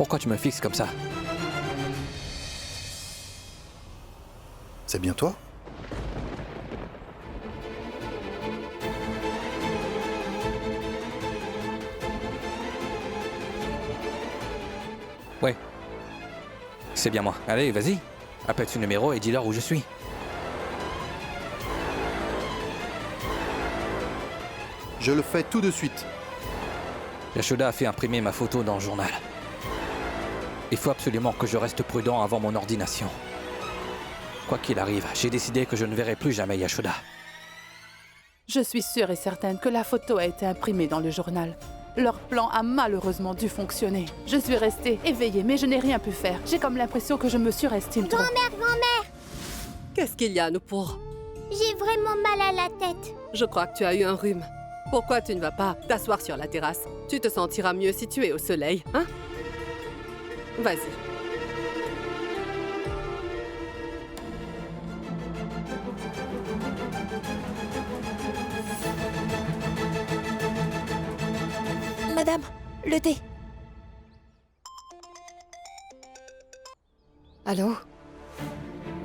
Pourquoi tu me fixes comme ça? C'est bien toi? Ouais. C'est bien moi. Allez, vas-y. Appelle ce numéro et dis-leur où je suis. Je le fais tout de suite. Yashoda a fait imprimer ma photo dans le journal. Il faut absolument que je reste prudent avant mon ordination. Quoi qu'il arrive, j'ai décidé que je ne verrai plus jamais Yashoda. Je suis sûre et certaine que la photo a été imprimée dans le journal. Leur plan a malheureusement dû fonctionner. Je suis restée éveillée, mais je n'ai rien pu faire. J'ai comme l'impression que je me surestime trop. Grand-mère, Qu'est-ce qu'il y a, Nupur? j'ai vraiment mal à la tête. Je crois que tu as eu un rhume. Pourquoi tu ne vas pas t'asseoir sur la terrasse? Tu te sentiras mieux si tu es au soleil, hein? Vas-y. Madame, le thé. Allô?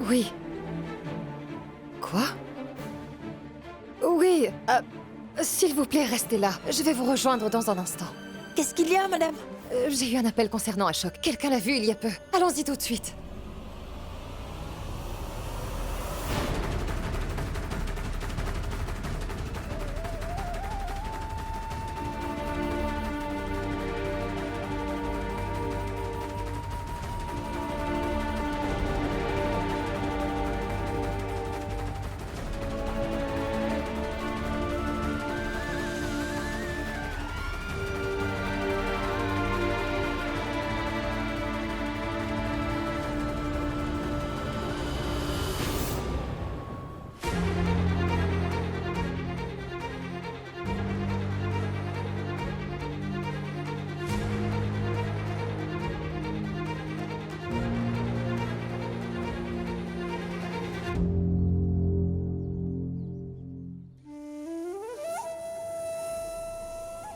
Oui. Quoi? Oui, s'il vous plaît, restez là. Je vais vous rejoindre dans un instant. Qu'est-ce qu'il y a, madame? J'ai eu un appel concernant un choc. Quelqu'un l'a vu il y a peu. Allons-y tout de suite.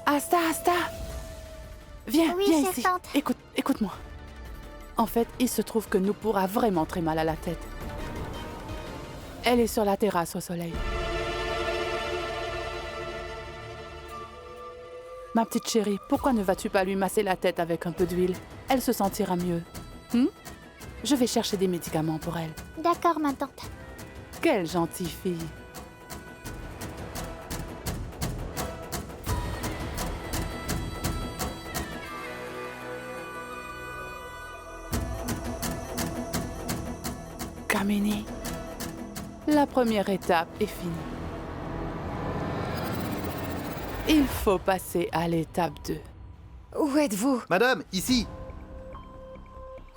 Asta! Viens, Oui, viens ici. serpente. Écoute-moi. En fait, il se trouve que Nupur a vraiment très mal à la tête. Elle est sur la terrasse au soleil. Ma petite chérie, pourquoi ne vas-tu pas lui masser la tête avec un peu d'huile? Elle se sentira mieux. Je vais chercher des médicaments pour elle. D'accord, ma tante. Quelle gentille fille. Kamini, la première étape est finie. Il faut passer à l'étape 2. Où êtes-vous? Madame, ici.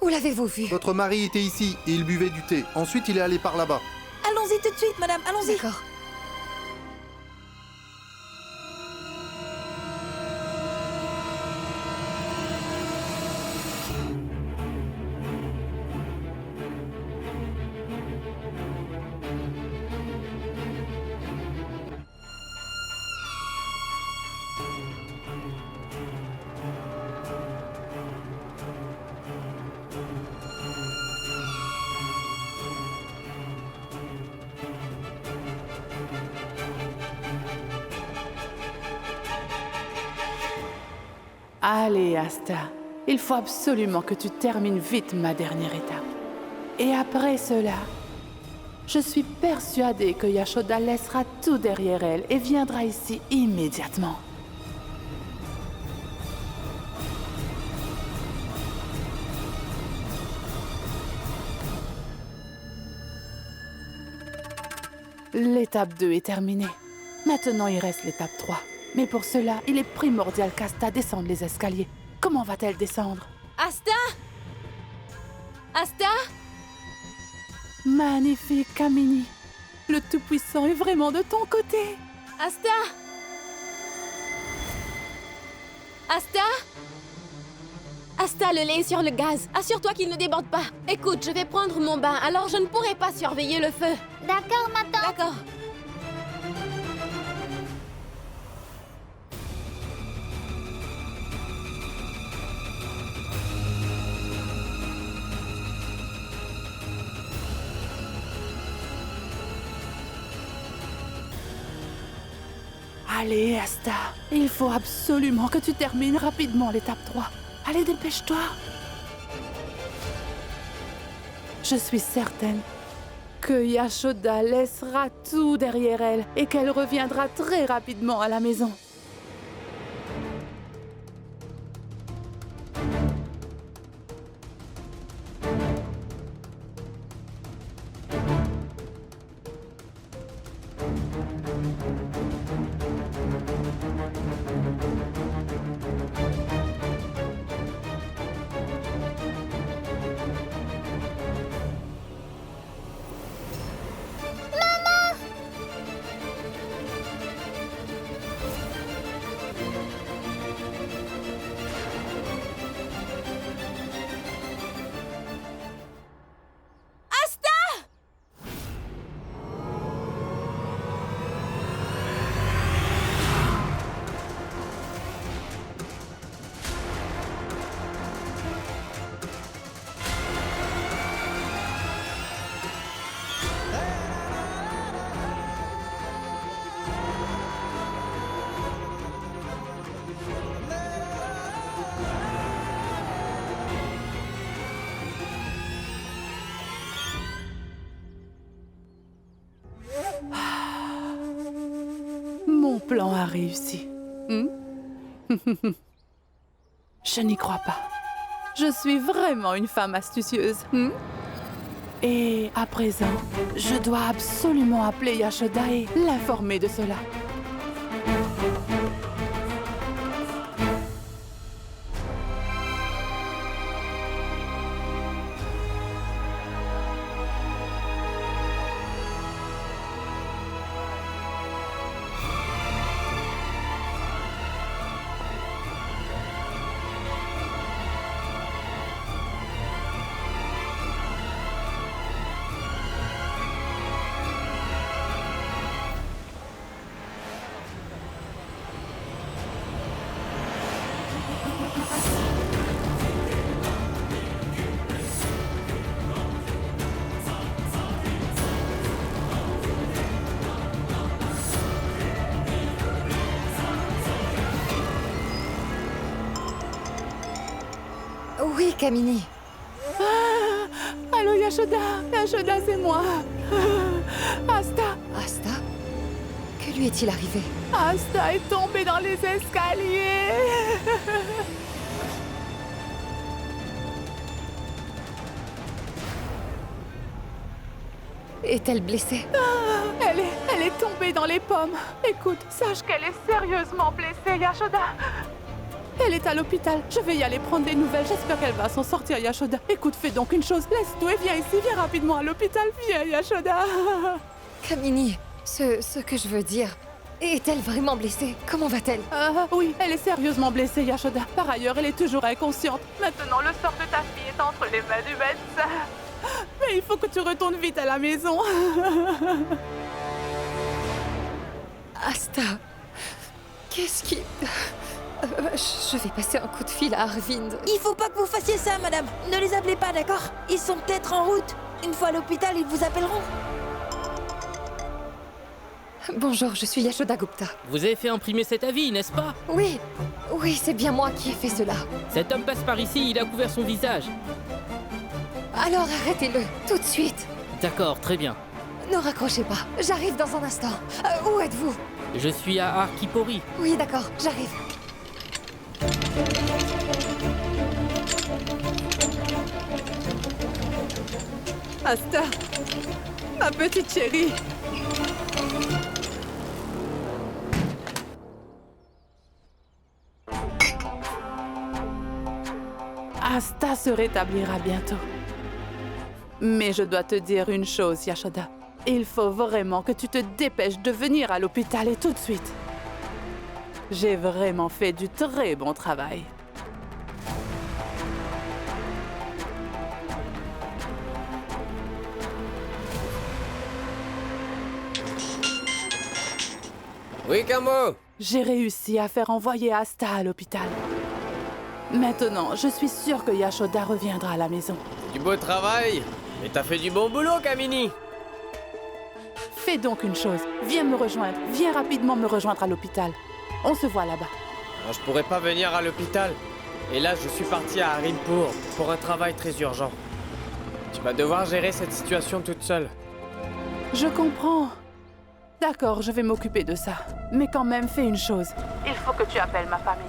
Où l'avez-vous vu? Votre mari était ici et il buvait du thé. Ensuite, il est allé par là-bas. Allons-y tout de suite, madame, allons-y. D'accord. Allez, Asta, il faut absolument que tu termines vite ma dernière étape. Et après cela, je suis persuadée que Yashoda laissera tout derrière elle et viendra ici immédiatement. L'étape 2 est terminée. Maintenant, il reste l'étape 3. Mais pour cela, il est primordial qu'Asta descende les escaliers. Comment va-t-elle descendre? Asta! Asta! Magnifique, Kamini. Le Tout-Puissant est vraiment de ton côté. Asta! Asta! Asta, le lait est sur le gaz. Assure-toi qu'il ne déborde pas. Écoute, je vais prendre mon bain, alors je ne pourrai pas surveiller le feu. D'accord, ma tante. D'accord. Allez, Asta, il faut absolument que tu termines rapidement l'étape 3. Allez, dépêche-toi. Je suis certaine que Yashoda laissera tout derrière elle et qu'elle reviendra très rapidement à la maison. Mon plan a réussi. Je n'y crois pas. Je suis vraiment une femme astucieuse. Et à présent, je dois absolument appeler Yashoda et l'informer de cela. Oui, Kamini. Allô, Yashoda. Yashoda, c'est moi. Asta. Asta? Que lui est-il arrivé? Asta est tombée dans les escaliers. Est-elle blessée? Elle est tombée dans les pommes. Écoute, sache qu'elle est sérieusement blessée, Yashoda. Elle est à l'hôpital. Je vais y aller prendre des nouvelles. J'espère qu'elle va s'en sortir, Yashoda. Écoute, fais donc une chose. Laisse tout et viens ici. Viens rapidement à l'hôpital. Viens, Yashoda. Kamini, ce que je veux dire, est-elle vraiment blessée? Comment va-t-elle? Oui, elle est sérieusement blessée, Yashoda. Par ailleurs, elle est toujours inconsciente. Maintenant, le sort de ta fille est entre les mains du médecin. Mais il faut que tu retournes vite à la maison. Asta, qu'est-ce qui... je vais passer un coup de fil à Arvind. Il faut pas que vous fassiez ça, madame. Ne les appelez pas, d'accord? Ils sont peut-être en route. Une fois à l'hôpital, ils vous appelleront. Bonjour, je suis Yashoda Gupta. Vous avez fait imprimer cet avis, n'est-ce pas? Oui, c'est bien moi qui ai fait cela. Cet homme passe par ici, il a couvert son visage. Alors arrêtez-le, tout de suite. D'accord, très bien. Ne raccrochez pas, j'arrive dans un instant. Où êtes-vous? Je suis à Arkipori. Oui, d'accord, j'arrive. Asta, ma petite chérie. Asta se rétablira bientôt. Mais je dois te dire une chose, Yashoda. Il faut vraiment que tu te dépêches de venir à l'hôpital et tout de suite. J'ai vraiment fait du très bon travail. Oui, Kamo? J'ai réussi à faire envoyer Asta à l'hôpital. Maintenant, je suis sûre que Yashoda reviendra à la maison. Du beau travail. Mais t'as fait du bon boulot, Kamini. fais donc une chose. Viens me rejoindre. Viens rapidement me rejoindre à l'hôpital. On se voit là-bas. Non, je pourrais pas venir à l'hôpital. Et là, je suis parti à Harimpur pour un travail très urgent. Tu vas devoir gérer cette situation toute seule. Je comprends. D'accord, je vais m'occuper de ça. Mais quand même, fais une chose. Il faut que tu appelles ma famille.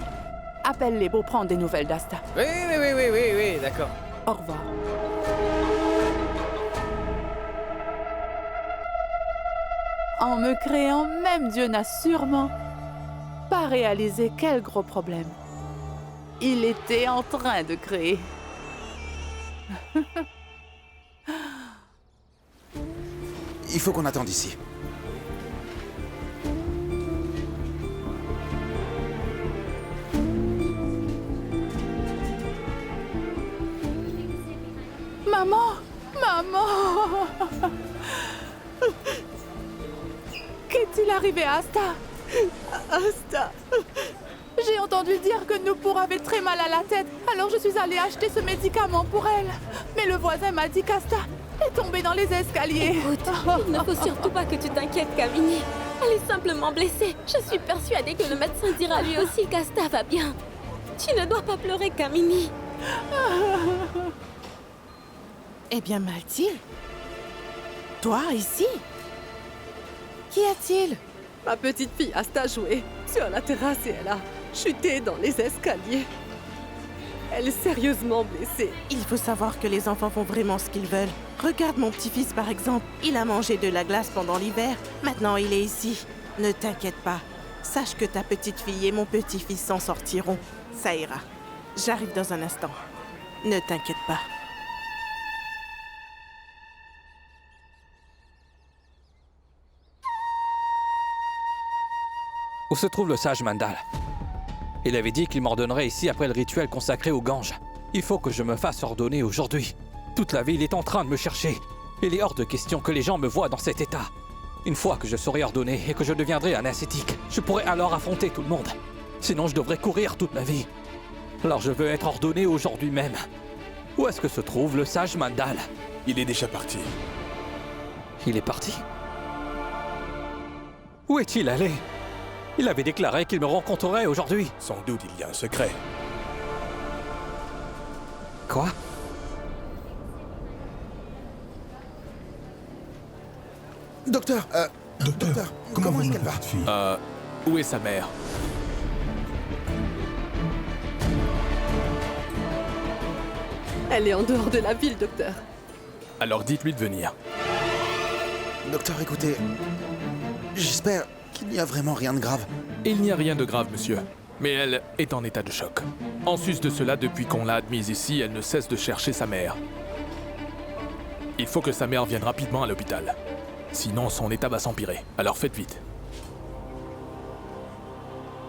Appelle-les pour prendre des nouvelles d'Asta. Oui, d'accord. Au revoir. En me créant, même Dieu n'a sûrement pas réalisé quel gros problème il était en train de créer. Il faut qu'on attende ici. Maman! Maman! Qu'est-il arrivé à Asta? Asta! J'ai entendu dire que Nupur avait très mal à la tête, alors je suis allée acheter ce médicament pour elle. Mais le voisin m'a dit qu'Asta est tombée dans les escaliers. Écoute, il ne faut surtout pas que tu t'inquiètes, Kamini. Elle est simplement blessée. Je suis persuadée que le médecin dira lui aussi qu'Asta va bien. Tu ne dois pas pleurer, Kamini. Eh bien, Malti, toi, ici? Qu'y a-t-il? Ma petite fille Asta jouait sur la terrasse et elle a chuté dans les escaliers. Elle est sérieusement blessée. Il faut savoir que les enfants font vraiment ce qu'ils veulent. Regarde mon petit-fils, par exemple. Il a mangé de la glace pendant l'hiver. Maintenant, il est ici. Ne t'inquiète pas. Sache que ta petite fille et mon petit-fils s'en sortiront. Ça ira. J'arrive dans un instant. Ne t'inquiète pas. Où se trouve le sage Mandal? Il avait dit qu'il m'ordonnerait ici après le rituel consacré aux Ganges. Il faut que je me fasse ordonner aujourd'hui. Toute la ville est en train de me chercher. Il est hors de question que les gens me voient dans cet état. Une fois que je serai ordonné et que je deviendrai un ascétique, je pourrai alors affronter tout le monde. Sinon, je devrais courir toute ma vie. Alors je veux être ordonné aujourd'hui même. Où est-ce que se trouve le sage Mandal? Il est déjà parti. Il est parti? Où est-il allé? Il avait déclaré qu'il me rencontrerait aujourd'hui. Sans doute, il y a un secret. Quoi? Docteur, comment est-ce qu'elle va? Où est sa mère? Elle est en dehors de la ville, docteur. Alors dites-lui de venir. Docteur, écoutez, j'espère qu'il n'y a vraiment rien de grave. Il n'y a rien de grave, monsieur. Mais elle est en état de choc. En sus de cela, depuis qu'on l'a admise ici, elle ne cesse de chercher sa mère. Il faut que sa mère vienne rapidement à l'hôpital. Sinon, son état va s'empirer. Alors faites vite.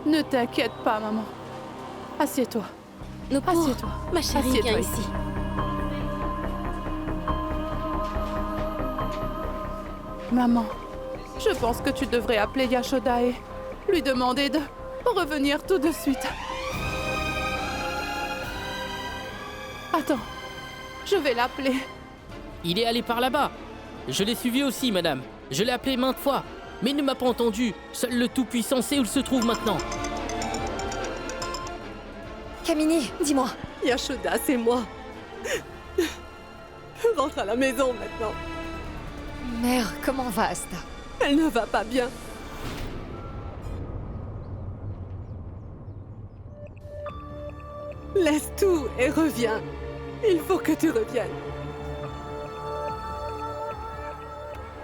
Ne t'inquiète pas, maman. Assieds-toi. Assieds-toi. Ma chérie, Assieds-toi viens ici. ici. Maman, je pense que tu devrais appeler Yashoda et lui demander de revenir tout de suite. Attends, je vais l'appeler. Il est allé par là-bas. Je l'ai suivi aussi, madame. Je l'ai appelé maintes fois. Mais il ne m'a pas entendu. Seul le Tout-Puissant sait où il se trouve maintenant. Kamini, dis-moi. Yashoda, c'est moi. Rentre à la maison maintenant. Mère, comment va Asta? Elle ne va pas bien. Laisse tout et reviens. Il faut que tu reviennes.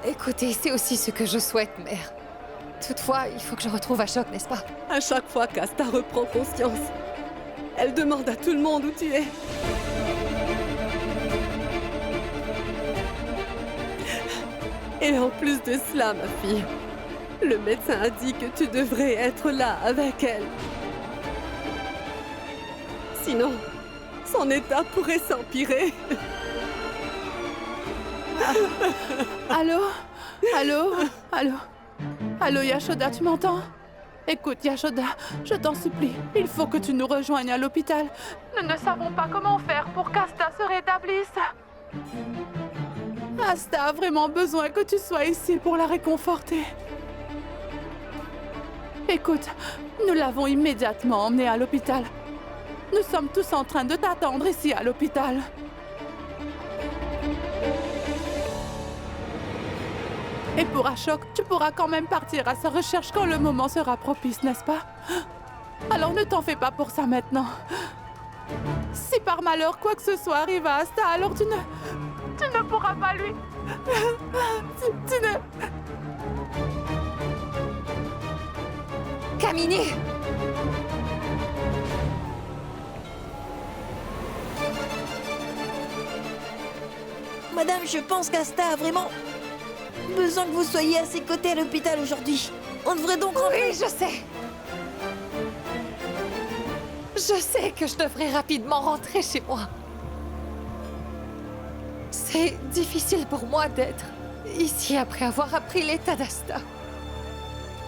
Écoutez, c'est aussi ce que je souhaite, mère. Toutefois, il faut que je retrouve Ashok, n'est-ce pas? À chaque fois qu'Asta reprend conscience, elle demande à tout le monde où tu es. Et en plus de cela, ma fille, le médecin a dit que tu devrais être là avec elle. Sinon, son état pourrait s'empirer. Allô? Allô? Allô? Allô, Yashoda, tu m'entends? Écoute, Yashoda, je t'en supplie, il faut que tu nous rejoignes à l'hôpital. Nous ne savons pas comment faire pour qu'Asta se rétablisse. Asta a vraiment besoin que tu sois ici pour la réconforter. Écoute, nous l'avons immédiatement emmenée à l'hôpital. Nous sommes tous en train de t'attendre ici à l'hôpital. Et pour Ashok, tu pourras quand même partir à sa recherche quand le moment sera propice, n'est-ce pas? Alors ne t'en fais pas pour ça maintenant. Si par malheur quoi que ce soit arrive à Asta, alors tu ne pourras pas lui... tu ne... Kamini! Madame, je pense qu'Asta a vraiment besoin que vous soyez à ses côtés à l'hôpital aujourd'hui. On devrait donc rentrer. Oui, je sais. Je sais que je devrais rapidement rentrer chez moi. C'est difficile pour moi d'être ici après avoir appris l'état d'Asta.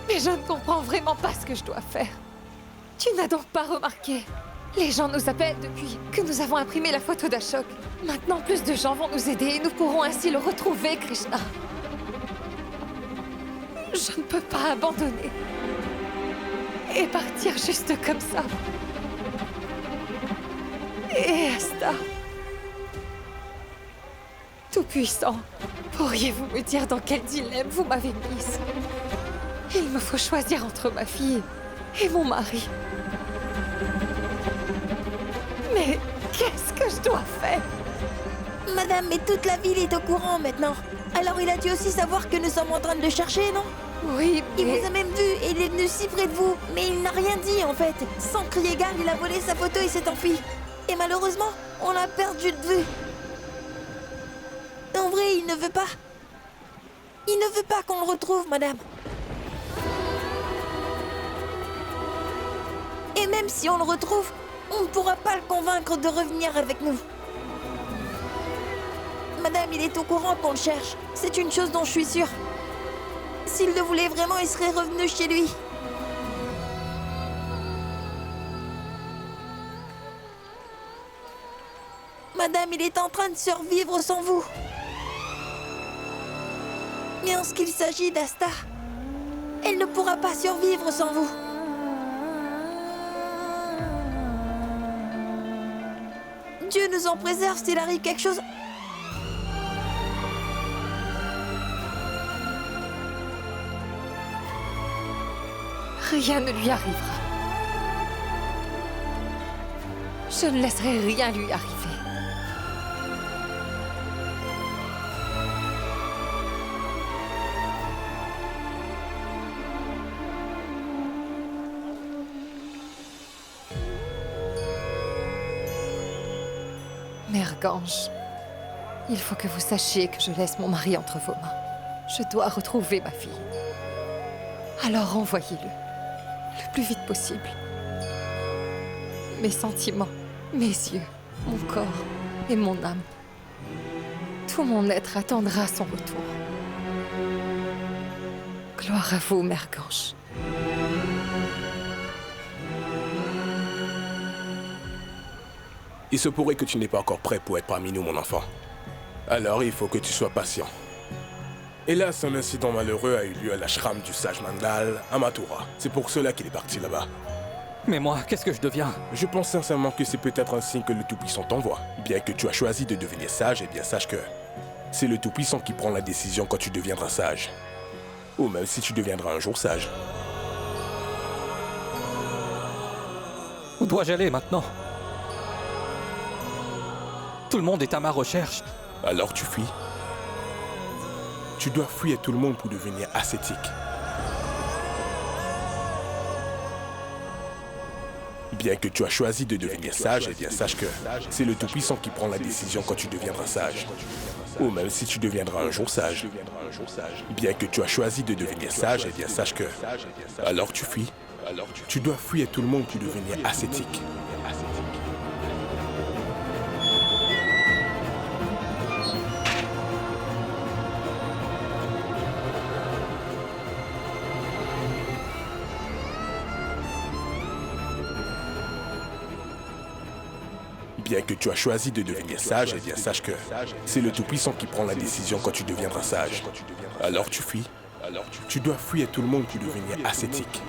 Mais je ne comprends vraiment pas ce que je dois faire. Tu n'as donc pas remarqué? Les gens nous appellent depuis que nous avons imprimé la photo d'Ashok. Maintenant, plus de gens vont nous aider et nous pourrons ainsi le retrouver, Krishna. Je ne peux pas abandonner et partir juste comme ça. Et Asta, Tout-Puissant, pourriez-vous me dire dans quel dilemme vous m'avez mise? Il me faut choisir entre ma fille et mon mari. Mais qu'est-ce que je dois faire? Madame, mais toute la ville est au courant maintenant. Alors il a dû aussi savoir que nous sommes en train de le chercher, non? Oui, mais... Il vous a même vu et il est venu si près de vous. Mais il n'a rien dit, en fait. Sans crier gare, il a volé sa photo et s'est enfui. Et malheureusement, on l'a perdu de vue. En vrai, il ne veut pas. Il ne veut pas qu'on le retrouve, madame. Et même si on le retrouve, on ne pourra pas le convaincre de revenir avec nous. Madame, il est au courant qu'on le cherche. C'est une chose dont je suis sûre. S'il le voulait vraiment, il serait revenu chez lui. Madame, il est en train de survivre sans vous. Mais en ce qu'il s'agit d'Asta, elle ne pourra pas survivre sans vous. Dieu nous en préserve s'il arrive quelque chose. Rien ne lui arrivera. Je ne laisserai rien lui arriver. Mère Gange, il faut que vous sachiez que je laisse mon mari entre vos mains. Je dois retrouver ma fille. Alors envoyez-le, le plus vite possible. Mes sentiments, mes yeux, mon corps et mon âme. Tout mon être attendra son retour. Gloire à vous, Mère Gange. Il se pourrait que tu n'es pas encore prêt pour être parmi nous, mon enfant. Alors, il faut que tu sois patient. Hélas, un incident malheureux a eu lieu à l'ashram du sage Mandal, à Mathura. C'est pour cela qu'il est parti là-bas. Mais moi, qu'est-ce que je deviens? Je pense sincèrement que c'est peut-être un signe que le Tout-Puissant t'envoie. Bien que tu as choisi de devenir sage, eh bien sache que c'est le Tout-Puissant qui prend la décision quand tu deviendras sage. Ou même si tu deviendras un jour sage. Où dois-je aller maintenant? Tout le monde est à ma recherche. Alors tu fuis. Tu dois fuir tout le monde pour devenir ascétique. Bien que tu as choisi de devenir sage, eh bien sache que c'est le Tout-Puissant qui prend la décision quand tu deviendras sage. Ou même si tu deviendras un jour sage. Bien que tu as choisi de devenir sage, eh bien sache que alors tu fuis. Tu dois fuir tout le monde pour devenir ascétique. Bien que tu as choisi de devenir sage, eh bien sache que c'est le Tout-Puissant qui prend la décision quand tu deviendras sage. Alors tu fuis. Tu dois fuir tout le monde pour devenir ascétique.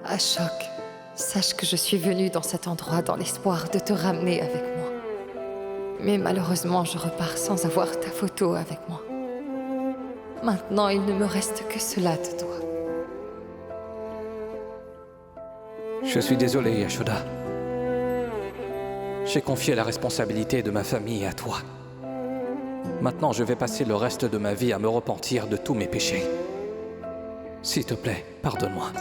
Ashok, sache que je suis venue dans cet endroit dans l'espoir de te ramener avec moi. Mais malheureusement, je repars sans avoir ta photo avec moi. Maintenant, il ne me reste que cela de toi. Je suis désolé, Yashoda. J'ai confié la responsabilité de ma famille à toi. Maintenant, je vais passer le reste de ma vie à me repentir de tous mes péchés. S'il te plaît, pardonne-moi.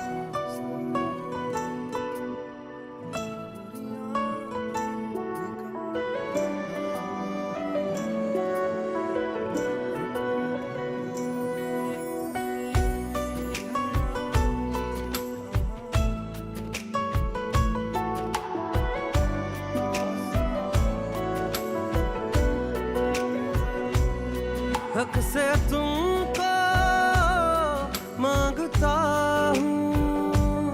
हक से तुमको मांगता हूँ,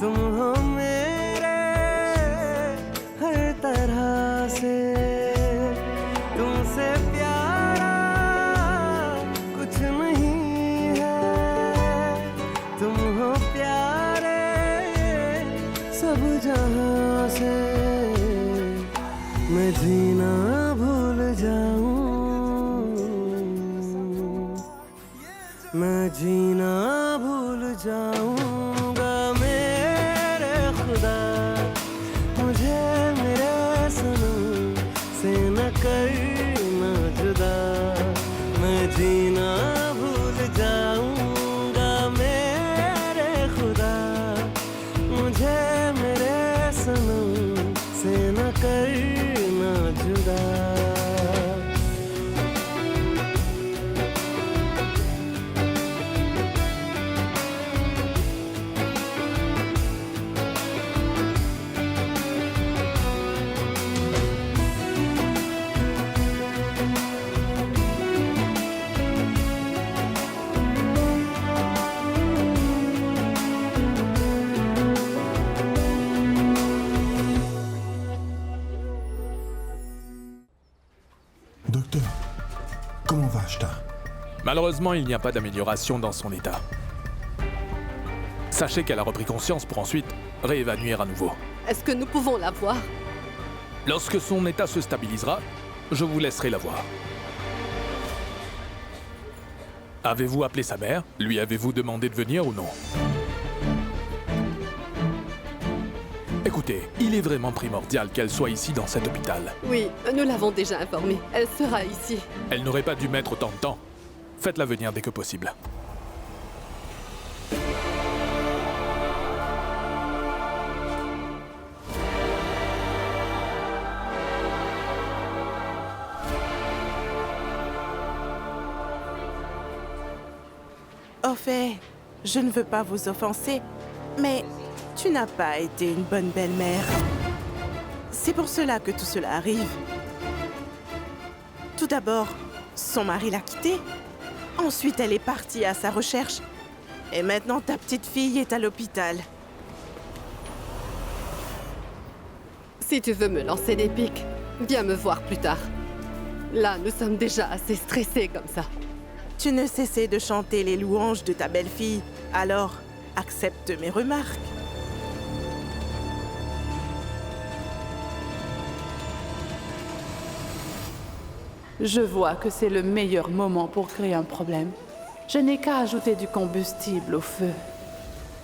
तुम हो मेरे हर तरह से, तुमसे प्यारा कुछ नहीं है, तुम हो प्यारे सब जहाँ से, मैं जीना भूल जाऊँ, मैं जीना भूल जाऊंगा मेरे खुदा, मुझे मेरे सनम से न करना जुदा, मैं जीना भूल जाऊंगा मेरे खुदा, मुझे मेरे सनम से न करना जुदा। Docteur, comment va Ashtar? Malheureusement, il n'y a pas d'amélioration dans son état. Sachez qu'elle a repris conscience pour ensuite réévanouir à nouveau. Est-ce que nous pouvons la voir? Lorsque son état se stabilisera, je vous laisserai la voir. Avez-vous appelé sa mère? Lui avez-vous demandé de venir ou non? Écoutez, il est vraiment primordial qu'elle soit ici dans cet hôpital. Oui, nous l'avons déjà informée. Elle sera ici. Elle n'aurait pas dû mettre autant de temps. Faites-la venir dès que possible. Au fait, je ne veux pas vous offenser, mais tu n'as pas été une bonne belle-mère. C'est pour cela que tout cela arrive. Tout d'abord, son mari l'a quittée. Ensuite, elle est partie à sa recherche. Et maintenant, ta petite fille est à l'hôpital. Si tu veux me lancer des pics, viens me voir plus tard. Là, nous sommes déjà assez stressés comme ça. Tu ne cessais de chanter les louanges de ta belle-fille, alors accepte mes remarques. Je vois que c'est le meilleur moment pour créer un problème. Je n'ai qu'à ajouter du combustible au feu.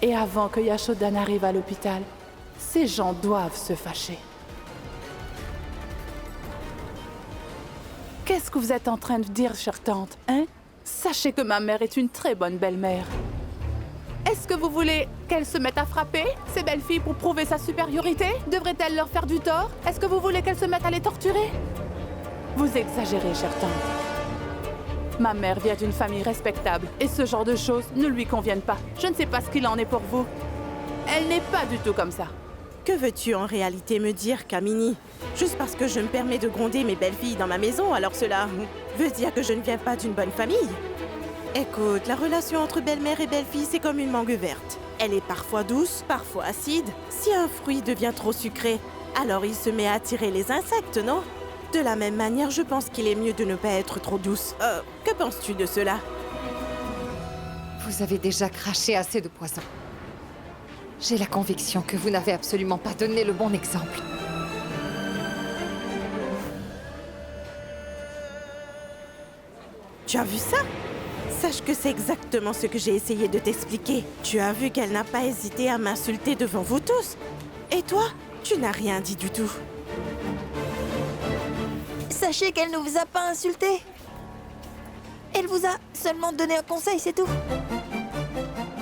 Et avant que Yashoda n'arrive à l'hôpital, ces gens doivent se fâcher. Qu'est-ce que vous êtes en train de dire, chère tante, hein? Sachez que ma mère est une très bonne belle-mère. Est-ce que vous voulez qu'elle se mette à frapper ces belles filles pour prouver sa supériorité? Devrait-elle leur faire du tort? Est-ce que vous voulez qu'elle se mette à les torturer? Vous exagérez, chère tante. Ma mère vient d'une famille respectable et ce genre de choses ne lui conviennent pas. Je ne sais pas ce qu'il en est pour vous. Elle n'est pas du tout comme ça. Que veux-tu en réalité me dire, Kamini? Juste parce que je me permets de gronder mes belles-filles dans ma maison, alors cela veut dire que je ne viens pas d'une bonne famille? Écoute, la relation entre belle-mère et belle-fille, c'est comme une mangue verte. Elle est parfois douce, parfois acide. Si un fruit devient trop sucré, alors il se met à attirer les insectes, non? De la même manière, je pense qu'il est mieux de ne pas être trop douce. Que penses-tu de cela? Vous avez déjà craché assez de poison. J'ai la conviction que vous n'avez absolument pas donné le bon exemple. Tu as vu ça? Sache que c'est exactement ce que j'ai essayé de t'expliquer. Tu as vu qu'elle n'a pas hésité à m'insulter devant vous tous. Et toi, tu n'as rien dit du tout. Sachez qu'elle ne vous a pas insulté. Elle vous a seulement donné un conseil, c'est tout.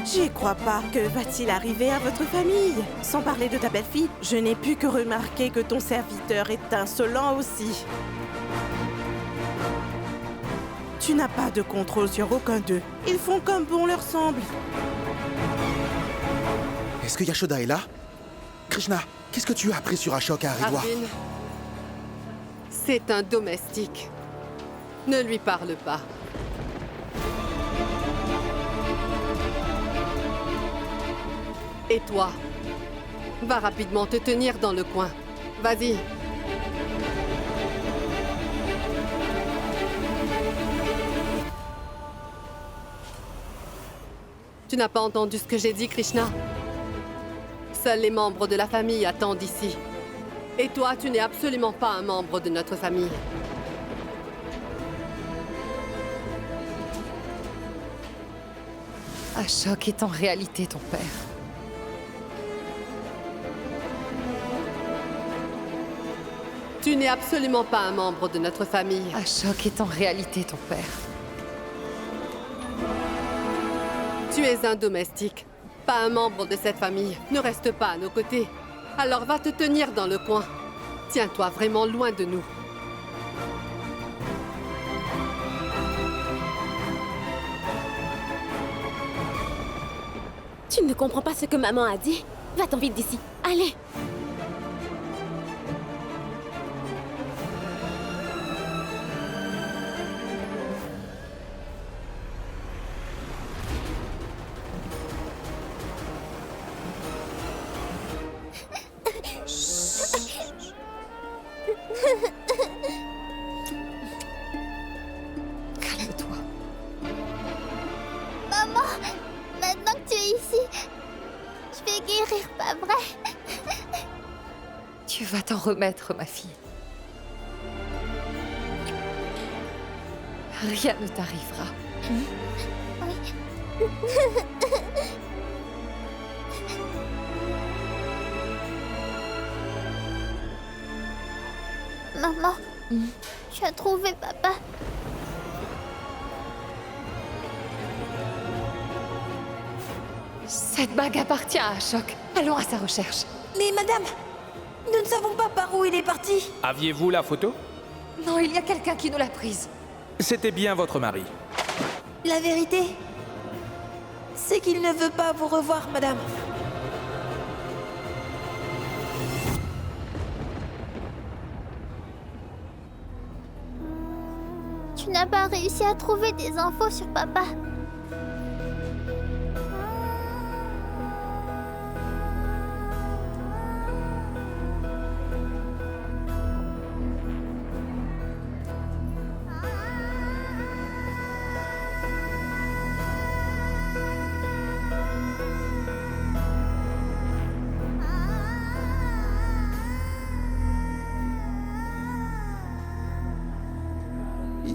J'y crois pas. Que va-t-il arriver à votre famille? Sans parler de ta belle-fille, je n'ai pu que remarquer que ton serviteur est insolent aussi. Tu n'as pas de contrôle sur aucun d'eux. Ils font comme bon leur semble. Est-ce que Yashoda est là? Krishna, qu'est-ce que tu as appris sur Ashok à Haridwar? Arjun, c'est un domestique. Ne lui parle pas. Et toi, va rapidement te tenir dans le coin. Vas-y. Tu n'as pas entendu ce que j'ai dit, Krishna? Seuls les membres de la famille attendent ici. Et toi, tu n'es absolument pas un membre de notre famille. Ashok est en réalité ton père. Tu n'es absolument pas un membre de notre famille. Ashok est en réalité ton père. Tu es un domestique, pas un membre de cette famille. Ne reste pas à nos côtés. Alors va te tenir dans le coin. Tiens-toi vraiment loin de nous. Tu ne comprends pas ce que maman a dit? Va-t'en vite d'ici. Allez! Calme-toi. Maman, maintenant que tu es ici, je vais guérir, pas vrai? Tu vas t'en remettre, ma fille. Rien ne t'arrivera. Maman, tu as trouvé papa? Cette bague appartient à Ashok. Allons à sa recherche. Mais madame, nous ne savons pas par où il est parti. Aviez-vous la photo? Non, il y a quelqu'un qui nous l'a prise. C'était bien votre mari. La vérité, c'est qu'il ne veut pas vous revoir, madame. Tu n'as pas réussi à trouver des infos sur papa.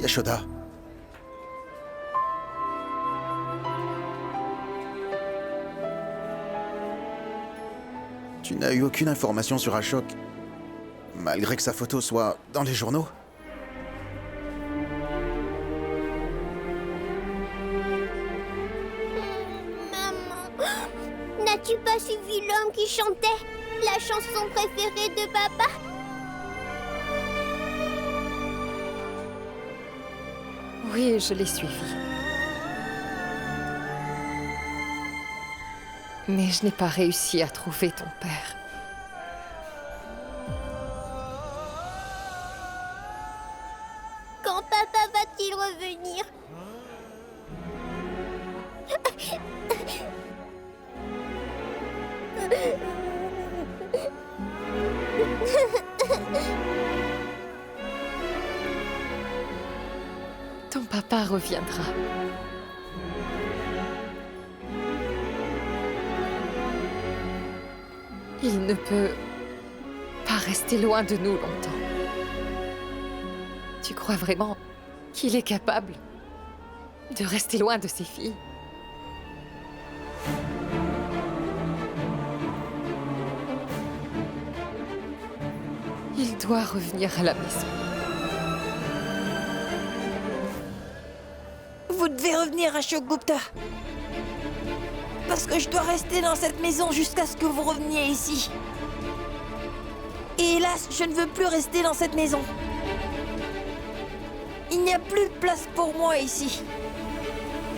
Yashoda. Tu n'as eu aucune information sur Ashok, malgré que sa photo soit dans les journaux? Maman, n'as-tu pas suivi l'homme qui chantait la chanson préférée de papa? Oui, je l'ai suivi. Mais je n'ai pas réussi à trouver ton père. Quand papa va-t-il revenir? Ton papa reviendra. Il ne peut pas rester loin de nous longtemps. Tu crois vraiment qu'il est capable de rester loin de ses filles? Il doit revenir à la maison. Vous devez revenir, Ashok Gupta. Parce que je dois rester dans cette maison jusqu'à ce que vous reveniez ici. Et hélas, je ne veux plus rester dans cette maison. Il n'y a plus de place pour moi ici.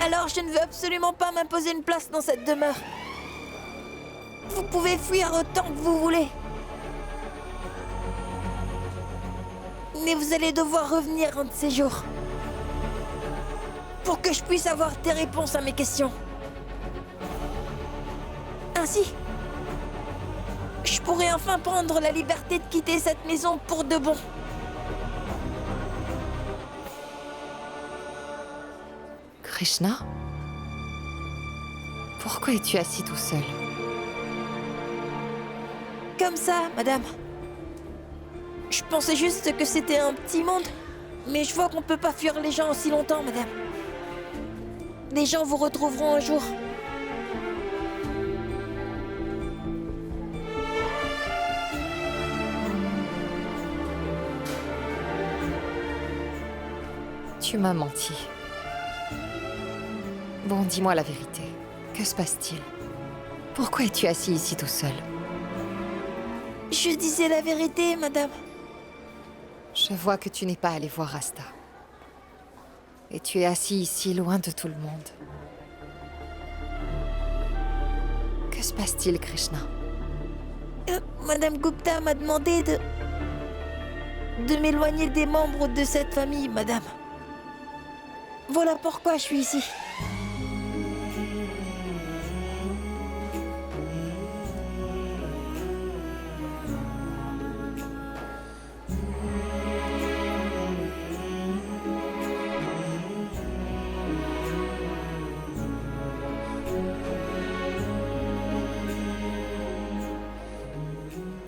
Alors je ne veux absolument pas m'imposer une place dans cette demeure. Vous pouvez fuir autant que vous voulez. Mais vous allez devoir revenir un de ces jours. Pour que je puisse avoir des réponses à mes questions. Ainsi, je pourrai enfin prendre la liberté de quitter cette maison pour de bon. Krishna? Pourquoi es-tu assis tout seul? Comme ça, madame. Je pensais juste que c'était un petit monde. Mais je vois qu'on peut pas fuir les gens aussi longtemps, madame. Les gens vous retrouveront un jour. Tu m'as menti. Bon, dis-moi la vérité. Que se passe-t-il? Pourquoi es-tu assis ici tout seul? Je disais la vérité, madame. Je vois que tu n'es pas allé voir Rasta. Et tu es assis ici, loin de tout le monde. Que se passe-t-il, Krishna? Madame Gupta m'a demandé de m'éloigner des membres de cette famille, madame. Voilà pourquoi je suis ici.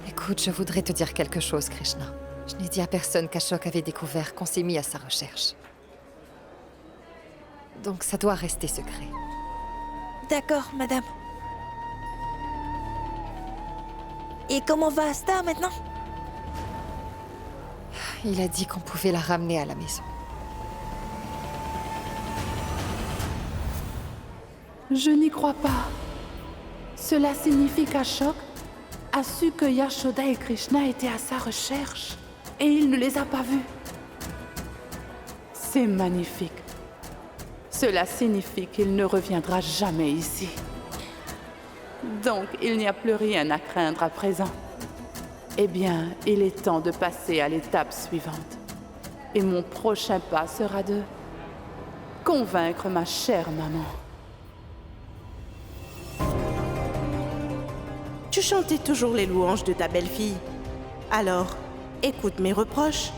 Écoute, je voudrais te dire quelque chose, Krishna. Je n'ai dit à personne qu'Ashok avait découvert qu'on s'est mis à sa recherche. Donc ça doit rester secret. D'accord, madame. Et comment va Asta maintenant? Il a dit qu'on pouvait la ramener à la maison. Je n'y crois pas. Cela signifie qu'Ashok a su que Yashoda et Krishna étaient à sa recherche et il ne les a pas vus. C'est magnifique. Cela signifie qu'il ne reviendra jamais ici. Donc, il n'y a plus rien à craindre à présent. Eh bien, il est temps de passer à l'étape suivante. Et mon prochain pas sera de convaincre ma chère maman. Tu chantais toujours les louanges de ta belle-fille. Alors, écoute mes reproches.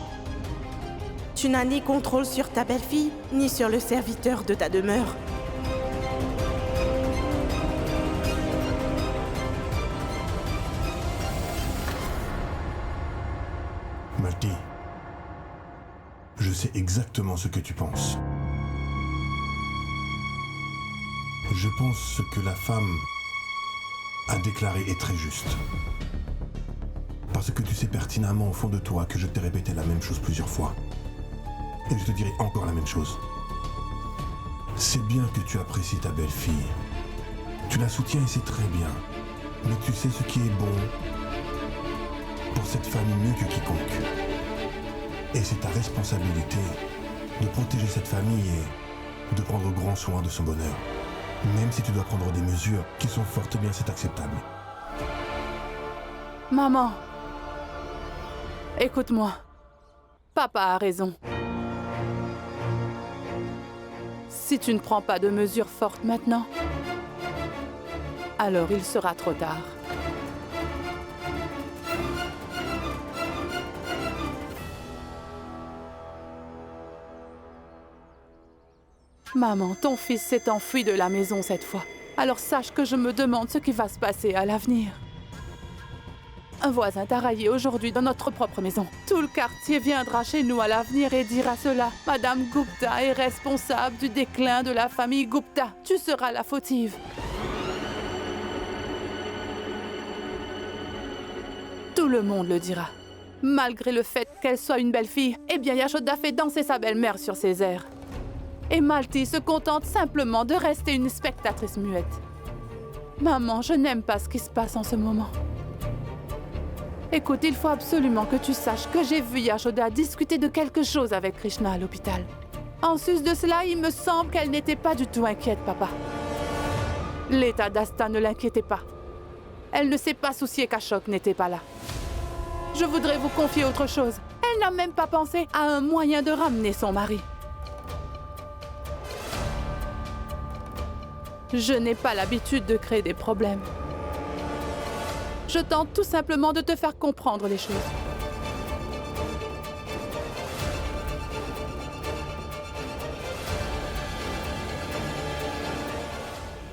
Tu n'as ni contrôle sur ta belle-fille, ni sur le serviteur de ta demeure. Malti, je sais exactement ce que tu penses. Je pense ce que la femme a déclaré est très juste. Parce que tu sais pertinemment au fond de toi que je t'ai répété la même chose plusieurs fois. Et je te dirai encore la même chose. C'est bien que tu apprécies ta belle-fille. Tu la soutiens et c'est très bien. Mais tu sais ce qui est bon pour cette famille mieux que quiconque. Et c'est ta responsabilité de protéger cette famille et de prendre grand soin de son bonheur. Même si tu dois prendre des mesures qui sont fortes bien, c'est acceptable. Maman, écoute-moi. Papa a raison. Si tu ne prends pas de mesures fortes maintenant, alors il sera trop tard. Maman, ton fils s'est enfui de la maison cette fois. Alors sache que je me demande ce qui va se passer à l'avenir. Un voisin t'a raillé aujourd'hui dans notre propre maison. Tout le quartier viendra chez nous à l'avenir et dira cela. Madame Gupta est responsable du déclin de la famille Gupta. Tu seras la fautive. Tout le monde le dira. Malgré le fait qu'elle soit une belle fille, eh bien Yashoda fait danser sa belle-mère sur ses airs. Et Malti se contente simplement de rester une spectatrice muette. Maman, je n'aime pas ce qui se passe en ce moment. Écoute, il faut absolument que tu saches que j'ai vu Yashoda discuter de quelque chose avec Krishna à l'hôpital. En sus de cela, il me semble qu'elle n'était pas du tout inquiète, papa. L'état d'Asta ne l'inquiétait pas. Elle ne s'est pas souciée qu'Ashok n'était pas là. Je voudrais vous confier autre chose. Elle n'a même pas pensé à un moyen de ramener son mari. Je n'ai pas l'habitude de créer des problèmes. Je tente tout simplement de te faire comprendre les choses.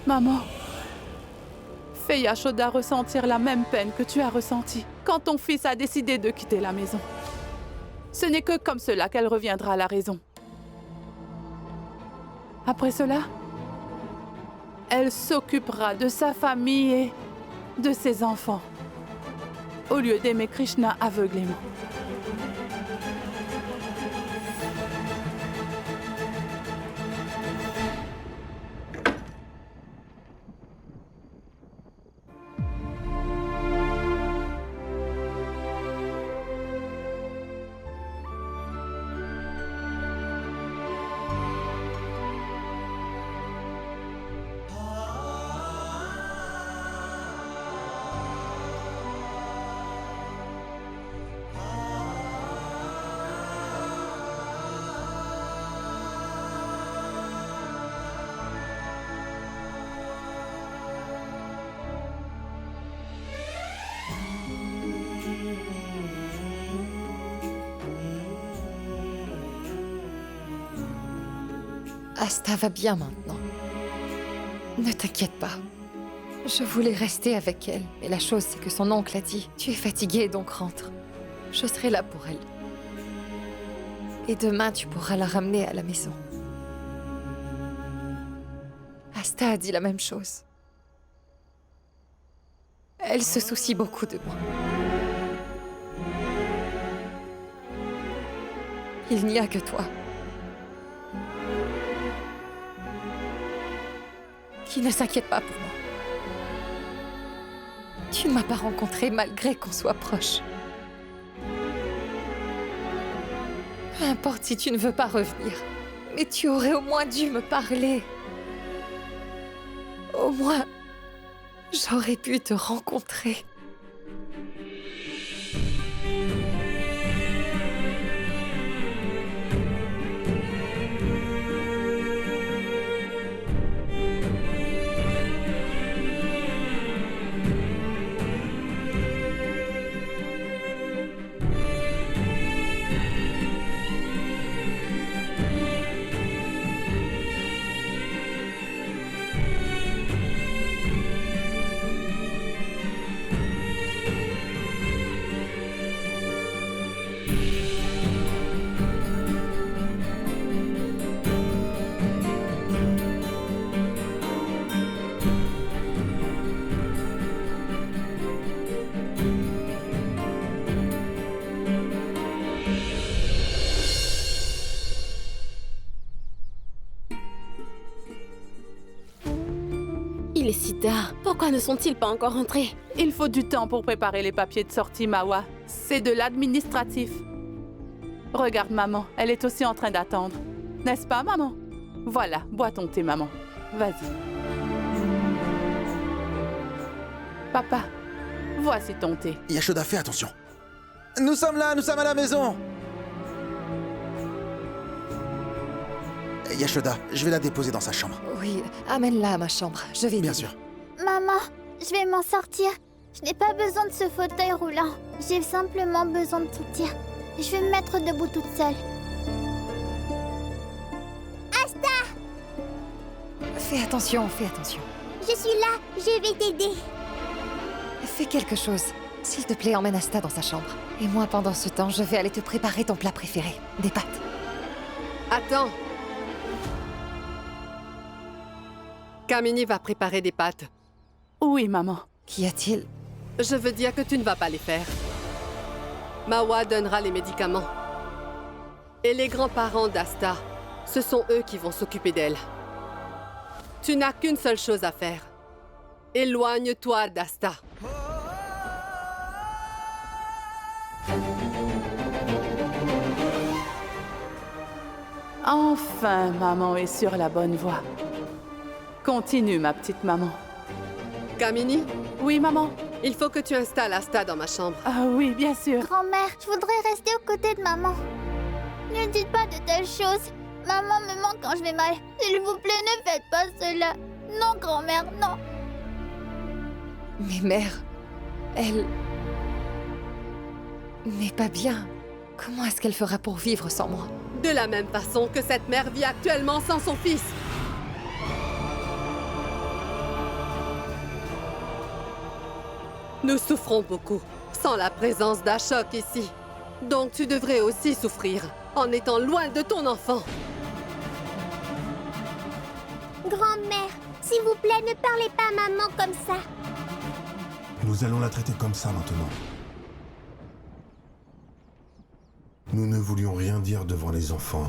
Maman, fais Yashoda ressentir la même peine que tu as ressentie quand ton fils a décidé de quitter la maison. Ce n'est que comme cela qu'elle reviendra à la raison. Après cela, elle s'occupera de sa famille et de ses enfants, au lieu d'aimer Krishna aveuglément. Asta va bien maintenant. Ne t'inquiète pas. Je voulais rester avec elle, mais la chose c'est que son oncle a dit « Tu es fatiguée, donc rentre. Je serai là pour elle. Et demain, tu pourras la ramener à la maison. » Asta a dit la même chose. Elle se soucie beaucoup de moi. Il n'y a que toi qui ne s'inquiète pas pour moi. Tu ne m'as pas rencontrée malgré qu'on soit proches. Peu importe si tu ne veux pas revenir, mais tu aurais au moins dû me parler. Au moins, j'aurais pu te rencontrer. Il est si tard. Pourquoi ne sont-ils pas encore rentrés? Il faut du temps pour préparer les papiers de sortie, Mawa. C'est de l'administratif. Regarde maman, elle est aussi en train d'attendre. n'est-ce pas, maman? Voilà, bois ton thé, maman. Vas-y. Papa, voici ton thé. Yashoda, fais attention. Nous sommes là, nous sommes à la maison. Yashoda, je vais la déposer dans sa chambre. Oui, amène-la à ma chambre. Je vais Bien t'aider. sûr. Maman, je vais m'en sortir. Je n'ai pas besoin de ce fauteuil roulant. J'ai simplement besoin de soutien. Je vais me mettre debout toute seule. Asta! Fais attention, fais attention. Je suis là, je vais t'aider. Fais quelque chose. S'il te plaît, emmène Asta dans sa chambre. Et moi, pendant ce temps, je vais aller te préparer ton plat préféré. Des pâtes. Attends. Kamini va préparer des pâtes. Oui, maman. Qu'y a-t-il? Je veux dire que tu ne vas pas les faire. Mawa donnera les médicaments. Et les grands-parents d'Asta, ce sont eux qui vont s'occuper d'elle. Tu n'as qu'une seule chose à faire. Éloigne-toi d'Asta. Enfin, maman est sur la bonne voie. Continue, ma petite maman. Kamini? Oui, maman? Il faut que tu installes Asta dans ma chambre. Ah oui, bien sûr. Grand-mère, je voudrais rester aux côtés de maman. Ne dites pas de telles choses. Maman me manque quand je vais mal. S'il vous plaît, ne faites pas cela. Non, grand-mère, non. Mais mère, elle... n'est pas bien. Comment est-ce qu'elle fera pour vivre sans moi? De la même façon que cette mère vit actuellement sans son fils. Nous souffrons beaucoup, sans la présence d'Ashok ici. Donc tu devrais aussi souffrir, en étant loin de ton enfant. Grand-mère, s'il vous plaît, ne parlez pas à maman comme ça. Nous allons la traiter comme ça maintenant. Nous ne voulions rien dire devant les enfants.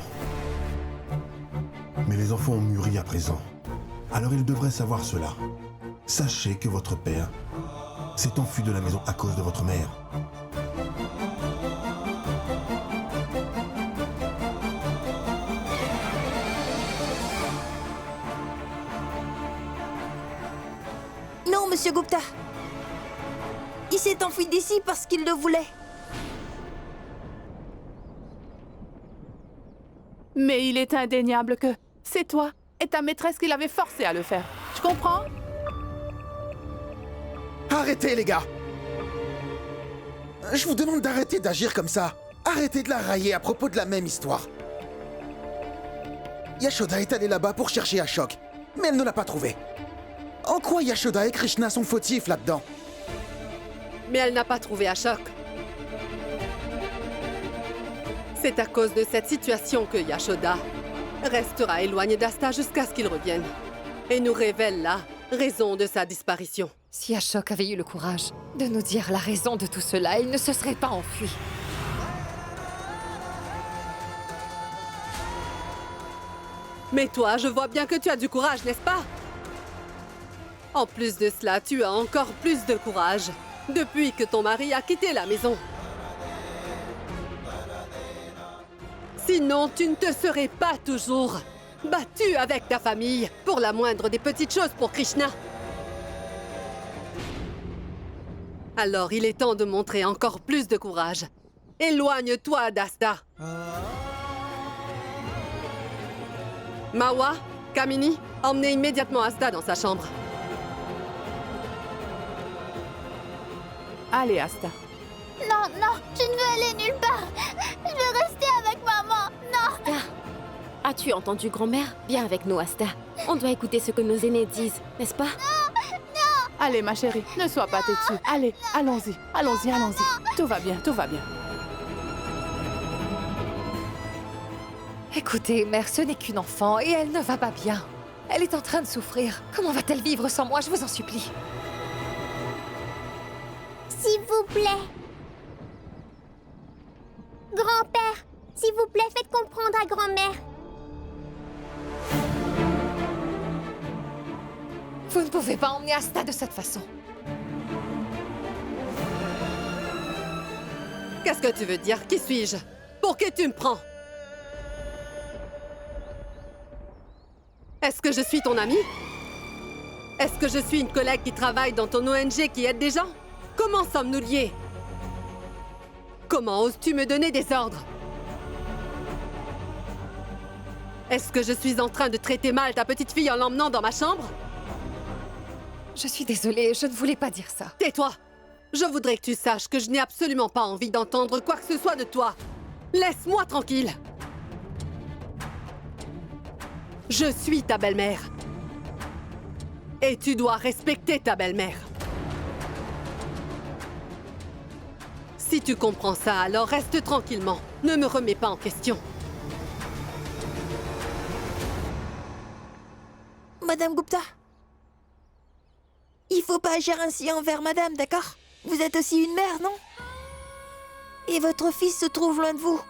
Mais les enfants ont mûri à présent. Alors ils devraient savoir cela. Sachez que votre père s'est enfui de la maison à cause de votre mère. Non, Monsieur Gupta. Il s'est enfui d'ici parce qu'il le voulait. Mais il est indéniable que c'est toi et ta maîtresse qui l'avez forcé à le faire. Tu comprends? Arrêtez, les gars! Je vous demande d'arrêter d'agir comme ça. Arrêtez de la railler à propos de la même histoire. Yashoda est allée là-bas pour chercher Ashok, mais elle ne l'a pas trouvé. En quoi Yashoda et Krishna sont fautifs là-dedans? Mais elle n'a pas trouvé Ashok. C'est à cause de cette situation que Yashoda restera éloignée d'Asta jusqu'à ce qu'il revienne. Et nous révèle la raison de sa disparition. Si Ashok avait eu le courage de nous dire la raison de tout cela, il ne se serait pas enfui. Mais toi, je vois bien que tu as du courage, n'est-ce pas? En plus de cela, tu as encore plus de courage depuis que ton mari a quitté la maison. Sinon, tu ne te serais pas toujours battu avec ta famille pour la moindre des petites choses pour Krishna. Alors, il est temps de montrer encore plus de courage. Éloigne-toi d'Asta. Mawa, Kamini, emmenez immédiatement Asta dans sa chambre. Allez, Asta. Non, non, je ne veux aller nulle part. Je veux rester avec maman. Non. Asta, as-tu entendu grand-mère? Viens avec nous, Asta. On doit écouter ce que nos aînés disent, n'est-ce pas? Allez, ma chérie, ne sois pas têtue. Allez, allons-y, allons-y, allons-y. Tout va bien, tout va bien. Écoutez, mère, ce n'est qu'une enfant et elle ne va pas bien. Elle est en train de souffrir. Comment va-t-elle vivre sans moi? Je vous en supplie. S'il vous plaît. Grand-père, s'il vous plaît, faites comprendre à grand-mère. Vous ne pouvez pas emmener Asta de cette façon. Qu'est-ce que tu veux dire? Qui suis-je? Pour qui tu me prends? Est-ce que je suis ton amie? Est-ce que je suis une collègue qui travaille dans ton ONG qui aide des gens? Comment sommes-nous liés? Comment oses-tu me donner des ordres? Est-ce que je suis en train de traiter mal ta petite fille en l'emmenant dans ma chambre? Je suis désolée, je ne voulais pas dire ça. Tais-toi! Je voudrais que tu saches que je n'ai absolument pas envie d'entendre quoi que ce soit de toi. Laisse-moi tranquille. Je suis ta belle-mère. Et tu dois respecter ta belle-mère. Si tu comprends ça, alors reste tranquillement. Ne me remets pas en question. Madame Gupta, il faut pas agir ainsi envers madame, d'accord? Vous êtes aussi une mère, non? Et votre fils se trouve loin de vous.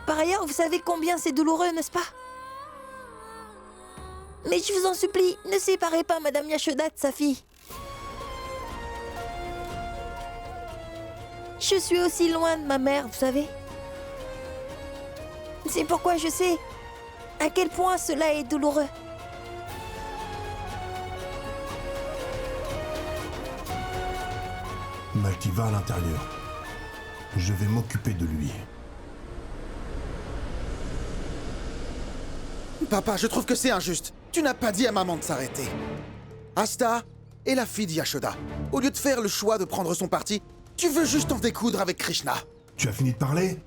Par ailleurs, vous savez combien c'est douloureux, n'est-ce pas? Mais je vous en supplie, ne séparez pas Madame Yashoda de sa fille. Je suis aussi loin de ma mère, vous savez. C'est pourquoi je sais à quel point cela est douloureux. Malti va à l'intérieur. Je vais m'occuper de lui. Papa, je trouve que c'est injuste. Tu n'as pas dit à maman de s'arrêter. Asta est la fille d'Yashoda. Au lieu de faire le choix de prendre son parti, tu veux juste en découdre avec Krishna. Tu as fini de parler?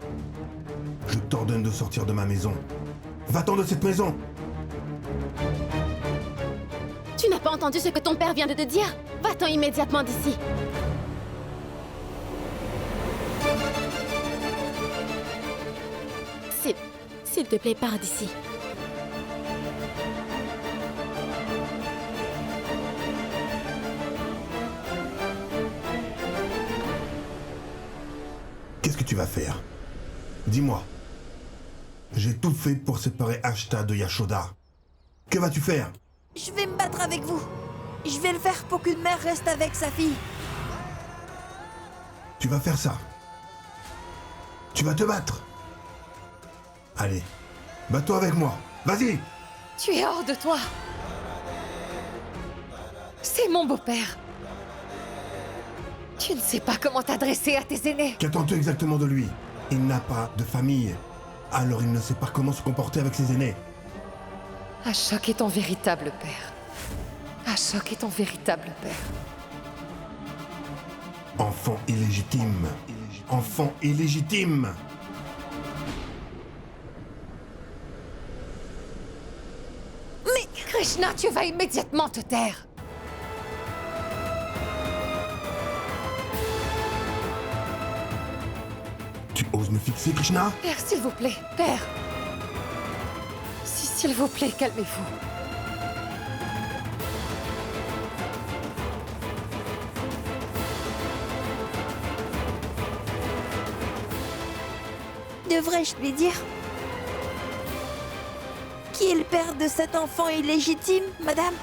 Je t'ordonne de sortir de ma maison. Va-t'en de cette maison! Tu n'as pas entendu ce que ton père vient de te dire? Va-t'en immédiatement d'ici. S'il te plaît, pars d'ici. Qu'est-ce que tu vas faire? Dis-moi. J'ai tout fait pour séparer Ashta de Yashoda. Que vas-tu faire? Je vais me battre avec vous. Je vais le faire pour qu'une mère reste avec sa fille. Tu vas faire ça. Tu vas te battre. Allez, bats-toi avec moi. Vas-y! Tu es hors de toi. C'est mon beau-père. Tu ne sais pas comment t'adresser à tes aînés. Qu'attends-tu exactement de lui? Il n'a pas de famille. Alors il ne sait pas comment se comporter avec ses aînés. Ashok est ton véritable père. Ashok est ton véritable père. Enfant illégitime. Enfant illégitime. Mais Krishna, tu vas immédiatement te taire. Tu oses me fixer, Krishna? Père, s'il vous plaît, père. Si, s'il vous plaît, calmez-vous. Devrais-je lui dire? Qui est le père de cet enfant illégitime, madame?